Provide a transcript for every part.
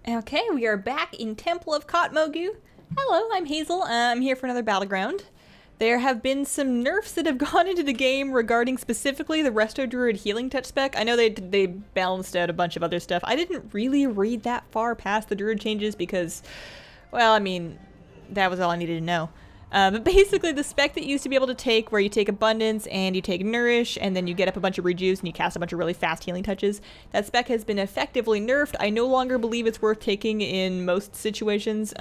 Okay, we are back in Temple of Kotmogu. Hello, I'm Hazel. I'm here for another battleground. There have been some nerfs that have gone into the game regarding specifically the Resto Druid healing touch spec. I know they balanced out a bunch of other stuff. I didn't really read that far past the Druid changes because, well, I mean, that was all I needed to know. But basically the spec that you used to be able to take where you take Abundance and you take Nourish and then you get up a bunch of Rejuice and you cast a bunch of really fast healing touches, that spec has been effectively nerfed. I no longer believe it's worth taking in most situations.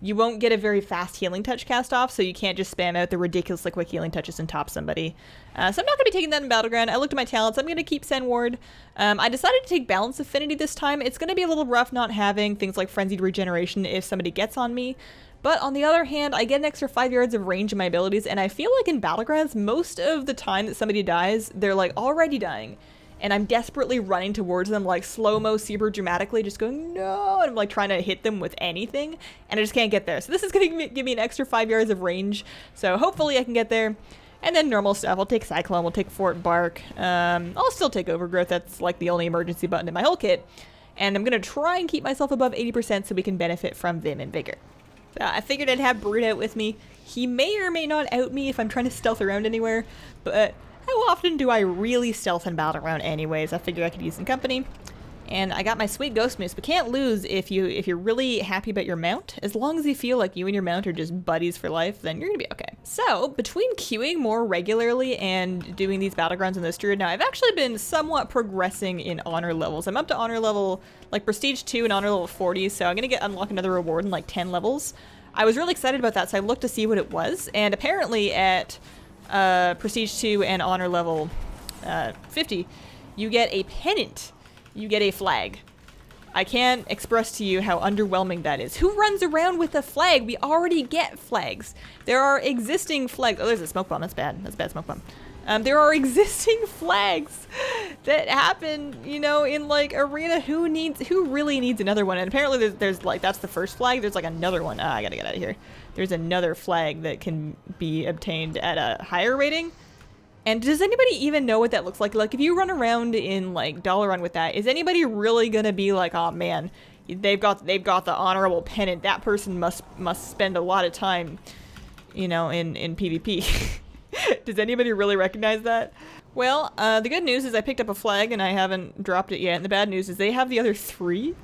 You won't get a very fast healing touch cast off, so you can't just spam out the ridiculously quick healing touches and top somebody. So I'm not going to be taking that in Battleground. I looked at my talents. I'm going to keep Send Ward. I decided to take Balance Affinity this time. It's going to be a little rough not having things like Frenzied Regeneration if somebody gets on me. But on the other hand, I get an extra 5 yards of range in my abilities, and I feel like in Battlegrounds, most of the time that somebody dies, they're like already dying. And I'm desperately running towards them like slow-mo super dramatically, just going, no, and I'm like trying to hit them with anything, and I just can't get there. So this is going to give me an extra 5 yards of range, so hopefully I can get there. And then normal stuff, I'll take Cyclone, we'll take Fort Bark, I'll still take Overgrowth, that's like the only emergency button in my whole kit. And I'm going to try and keep myself above 80% so we can benefit from Vim and Vigor. So I figured I'd have Brood out with me. He may or may not out me if I'm trying to stealth around anywhere, but how often do I really stealth and battle around anyways? I figured I could use some company. And I got my sweet Ghost Moose, but can't lose if you're really happy about your mount. As long as you feel like you and your mount are just buddies for life, then you're gonna be okay. So, between queuing more regularly and doing these battlegrounds in this Druid now, I've actually been somewhat progressing in honor levels. I'm up to honor level, like Prestige 2 and honor level 40, so I'm gonna unlock another reward in like 10 levels. I was really excited about that, so I looked to see what it was, and apparently at Prestige 2 and honor level 50, you get a pennant. You get a flag. I can't express to you how underwhelming that is. Who runs around with a flag? We already get flags. There are existing flags. Oh, there's a smoke bomb. That's bad. That's a bad smoke bomb. There are existing flags that happen, you know, in like arena. Who really needs another one? And apparently there's like, that's the first flag. There's like another one. I gotta get out of here. There's another flag that can be obtained at a higher rating. And does anybody even know what that looks like? Like, if you run around in, like, Dollar Run with that, is anybody really gonna be like, oh man, they've got the honorable pennant. That person must spend a lot of time, you know, in PvP. Does anybody really recognize that? Well, the good news is I picked up a flag and I haven't dropped it yet. And the bad news is they have the other 3.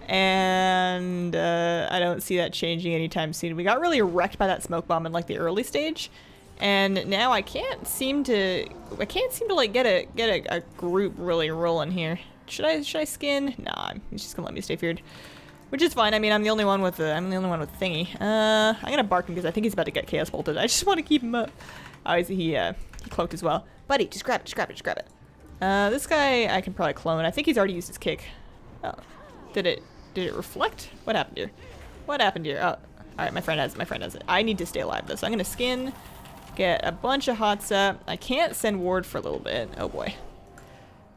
And I don't see that changing anytime soon. We got really wrecked by that smoke bomb in, like, the early stage. And now I can't seem to like get a group really rolling here. Should I skin? Nah, he's just gonna let me stay feared, which is fine. I mean, I'm the only one with thingy. I'm gonna bark him because I think he's about to get chaos bolted. I just want to keep him up. Oh, he cloaked as well. Buddy, just grab it. This guy I can probably clone. I think he's already used his kick. Oh, did it reflect? What happened here? Oh, all right, my friend has it. I need to stay alive though, so I'm gonna skin. Get a bunch of hots up. I can't send ward for a little bit. Oh boy.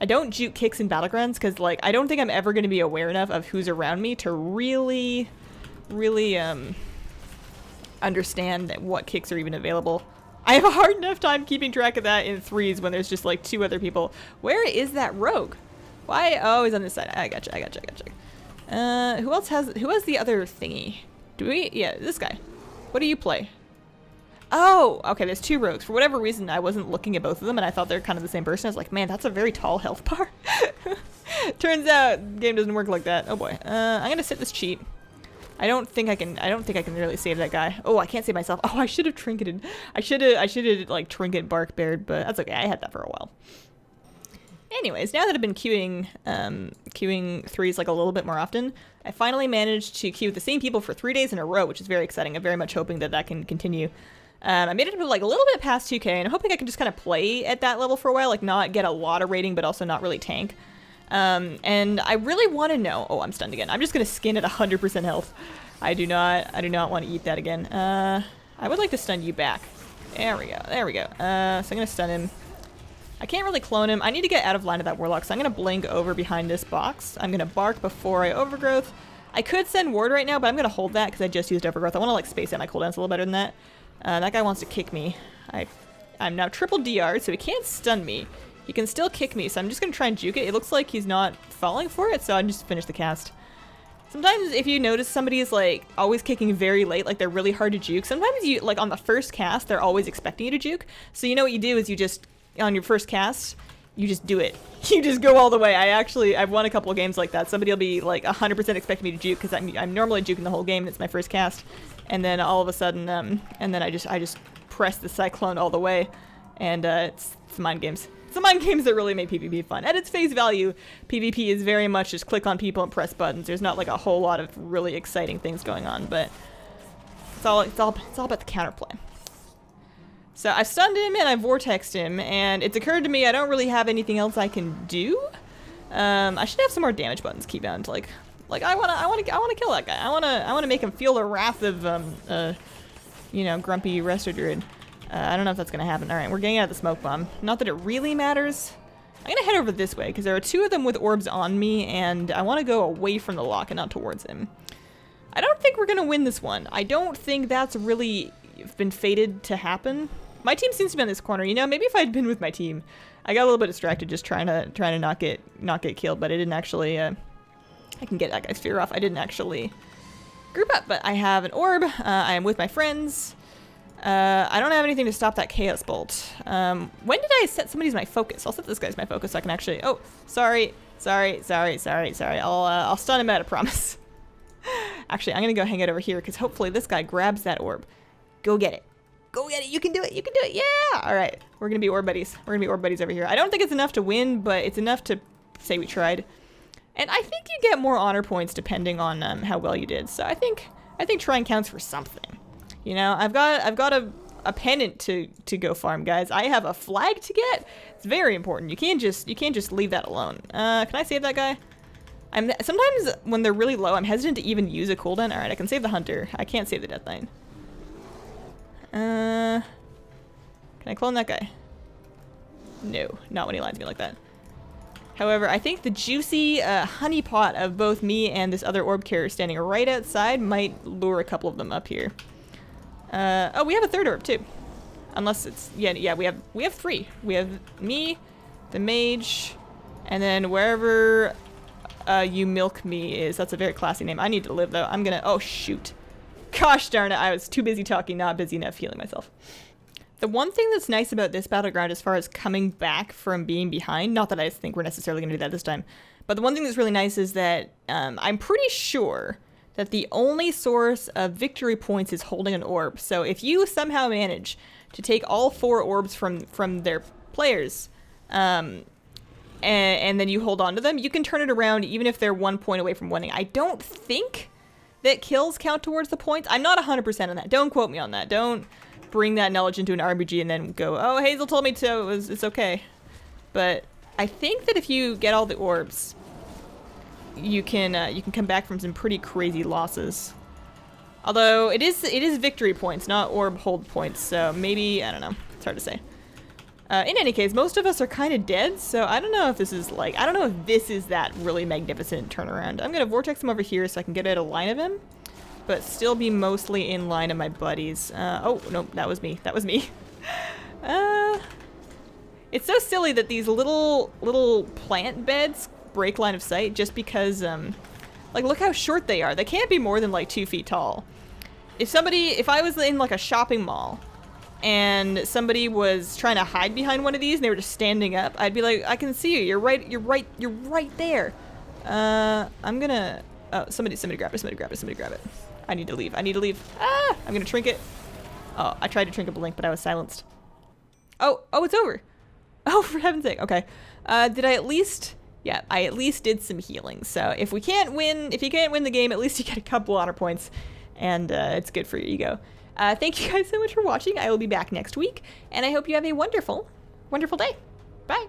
I don't juke kicks in Battlegrounds because, like, I don't think I'm ever going to be aware enough of who's around me to really understand what kicks are even available. I have a hard enough time keeping track of that in 3s when there's just like 2 other people. Where is that rogue? Why? Oh, he's on this side. I gotcha. Who has the other thingy? Yeah, this guy. What do you play? Oh, okay, there's 2 rogues. For whatever reason, I wasn't looking at both of them, and I thought they're kind of the same person. I was like, man, that's a very tall health bar. Turns out, the game doesn't work like that. Oh boy. I'm gonna sit this cheat. I don't think I can really save that guy. Oh, I can't save myself. Oh, I should have trinketed. I should have, like, trinket bark bared, but that's okay. I had that for a while. Anyways, now that I've been queuing 3s like a little bit more often, I finally managed to queue with the same people for 3 days in a row, which is very exciting. I'm very much hoping that can continue. I made it to like a little bit past 2k, and I'm hoping I can just kind of play at that level for a while, like not get a lot of rating, but also not really tank. And I really want to know. Oh, I'm stunned again. I'm just gonna skin at 100% health. I do not want to eat that again. I would like to stun you back. There we go. So I'm gonna stun him. I can't really clone him. I need to get out of line of that warlock, so I'm gonna blink over behind this box. I'm gonna bark before I overgrowth. I could send ward right now, but I'm gonna hold that because I just used overgrowth. I want to like space out my cooldowns a little better than that. That guy wants to kick me. I'm now triple DR'd, so he can't stun me. He can still kick me, so I'm just going to try and juke it. It looks like he's not falling for it, so I just finished the cast. Sometimes if you notice somebody is like always kicking very late, like they're really hard to juke, sometimes you, like on the first cast, they're always expecting you to juke. So you know what you do is you just, on your first cast, you just do it. You just go all the way. I've won a couple of games like that. Somebody will be like 100% expecting me to juke because I'm normally juking the whole game and it's my first cast. And then all of a sudden, and then I just press the Cyclone all the way. And it's mind games. It's the mind games that really make PvP fun. At its face value, PvP is very much just click on people and press buttons. There's not like a whole lot of really exciting things going on, but it's all about the counterplay. So I stunned him and I vortexed him, and it's occurred to me I don't really have anything else I can do. I should have some more damage buttons keybound. Like I wanna kill that guy. I wanna make him feel the wrath of you know, grumpy Resto Druid. I don't know if that's gonna happen. All right, we're getting out of the smoke bomb. Not that it really matters. I'm gonna head over this way because there are two of them with orbs on me, and I want to go away from the lock and not towards him. I don't think we're gonna win this one. I don't think that's really been fated to happen. My team seems to be on this corner. You know, maybe if I'd been with my team, I got a little bit distracted just trying to not get killed, but I didn't actually. I can get that guy's fear off. I didn't actually group up, but I have an orb. I am with my friends. I don't have anything to stop that Chaos Bolt. When did I set somebody's my focus? I'll set this guy's my focus so I can actually... Oh, sorry. I'll stun him out, I promise. Actually, I'm going to go hang out over here because hopefully this guy grabs that orb. Go get it. Go get it. You can do it. You can do it. Yeah. All right. We're going to be orb buddies. We're going to be orb buddies over here. I don't think it's enough to win, but it's enough to say we tried. And I think you get more honor points depending on how well you did. So I think trying counts for something. You know, I've got a pennant to go farm, guys. I have a flag to get. It's very important. You can't just leave that alone. Can I save that guy? Sometimes when they're really low, I'm hesitant to even use a cooldown. All right, I can save the hunter. I can't save the Death Knight. Can I clone that guy? No, not when he lines me like that. However, I think the juicy honey pot of both me and this other orb carrier standing right outside might lure a couple of them up here. Oh, we have a third orb too. Unless it's yeah, we have three. We have me, the mage, and then wherever you milk me is. That's a very classy name. I need to live though. I'm gonna oh shoot. Gosh darn it, I was too busy talking, not busy enough healing myself. The one thing that's nice about this battleground as far as coming back from being behind, not that I think we're necessarily gonna do that this time, but the one thing that's really nice is that I'm pretty sure that the only source of victory points is holding an orb. So if you somehow manage to take all 4 orbs from their players, and then you hold on to them, you can turn it around even if they're 1 point away from winning. I don't think that kills count towards the points. I'm not 100% on that. Don't quote me on that. Don't bring that knowledge into an RPG and then go, oh, Hazel told me to, it's okay. But I think that if you get all the orbs, you can come back from some pretty crazy losses. Although it is victory points, not orb hold points, so maybe, I don't know, it's hard to say. In any case, most of us are kind of dead, so I don't know if this is like, I don't know if this is that really magnificent turnaround. I'm gonna vortex him over here so I can get out of line of him, but still be mostly in line of my buddies. Oh, no, that was me. It's so silly that these little plant beds break line of sight just because, like, look how short they are. They can't be more than like 2 feet tall. If I was in like a shopping mall and somebody was trying to hide behind one of these and they were just standing up, I'd be like, I can see you. You're right there. I'm gonna, oh, somebody grab it. I need to leave. Ah, I'm gonna trinket. Oh, I tried to trinket Blink, but I was silenced. Oh, it's over. Oh, for heaven's sake. Okay. Did I at least... Yeah, I at least did some healing. So if you can't win the game, at least you get a couple honor points, and it's good for your ego. Thank you guys so much for watching. I will be back next week, and I hope you have a wonderful, wonderful day. Bye.